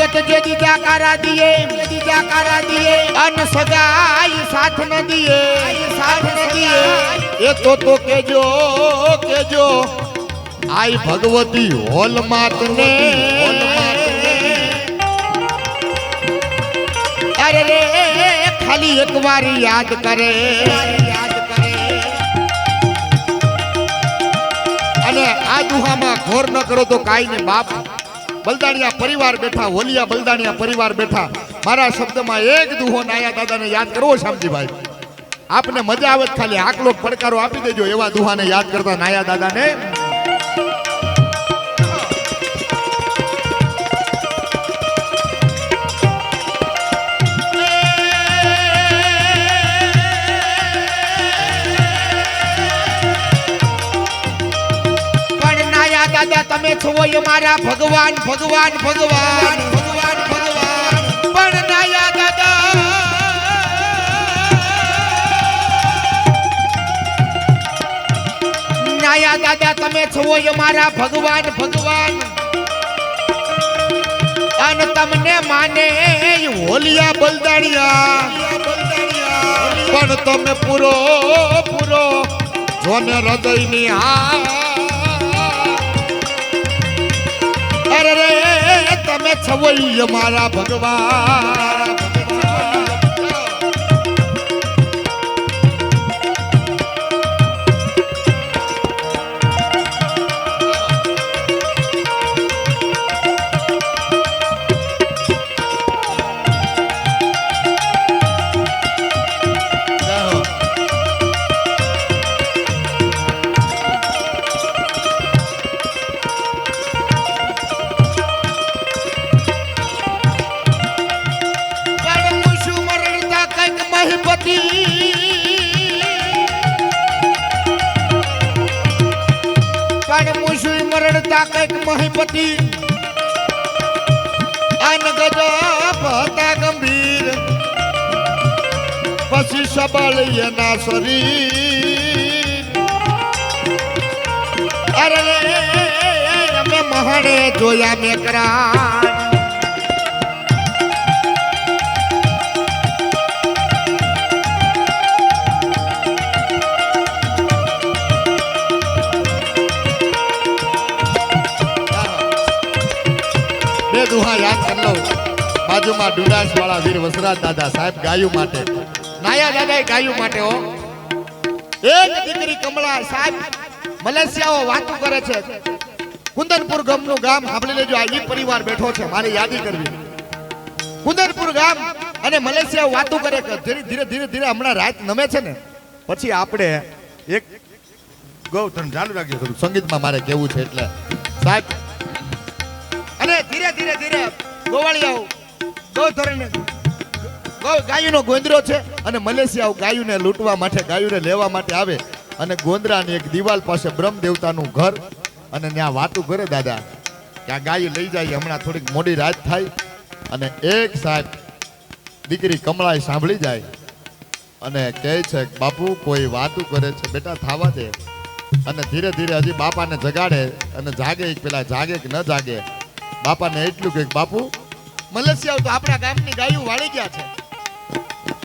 कहावत जे दीजा कारा दिए अन सगाई साथ न दिए ये तो केजो आई भगवती होल मात ने अरे रे खाली एक बार याद करे अने आ दुहामा घोर न करो तो काई ने बाप बलदाणिया परिवार बैठा होलिया बलदाणिया परिवार बैठा मारा शब्द में एक दुहो नाया दादा ने याद करो शामजी भाई आपने मजा आवे खाली आकलो પડકારો આપી દેજો એવા દુહાને યાદ કરતા નાયા દાદાને दादा तमे छो ये मारा भगवान भगवान भगवान भगवान भगवान पण नाया दादा तमे छो ये मारा भगवान भगवान अन तमने माने होलिया बलदाणिया पण तमे पूरो पूरो जोने हृदयनी हा अरे रे तमे छवई मारा भगवान महिपति अन गजब था गंभीर पसी सबल ये ना शरीर अरे मैं महाने जोया में करा दुहा याद कर लो बाजू में डुडास वाला वीर वसराज दादा साहेब गायु माटे नाया दादा गायु माटे हो एक दीकरी कमला साहेब मलेशियाओ वातो करे छे कुंदनपुर गामनु गाम सांभળી लेजो आ ઈ परिवार बैठो छे मारे यादी करवी कुंदनपुर गाम अने मलेशिया वातो करे के धीरे धीरे धीरे हमणा रात नमे छे ने પછી આપણે એક ગૌતન ચાલુ રાખજો થોડું સંગીતમાં મારે કેવું છે એટલે સાહેબ अरे धीरे धीरे धीरे गोवाळियाओ गौधरने गायुनो गोंदरो छे अने मलेशियाओ गायुने लूटवा माटे गायुने लेवा माटे आवे अने गोंदरानी एक दीवाल पासे ब्रह्म देवतानुं घर अने न्या वातु करे दादा क्या गायु लई जाय हमणा थोड़ी मोडी रात थाय अने एक साहेब दीकरी कमळाए सांभળી जाय अने कहे छे बापू कोई वातु करे छे बेटा थावा दे अने धीरे धीरे हजी बापाने जगाड़े अने जागे एक पेला जागे के न जागे बापा ने एटलू के बापू मलेशिया तो अपना गाम की गायु वाળી गया है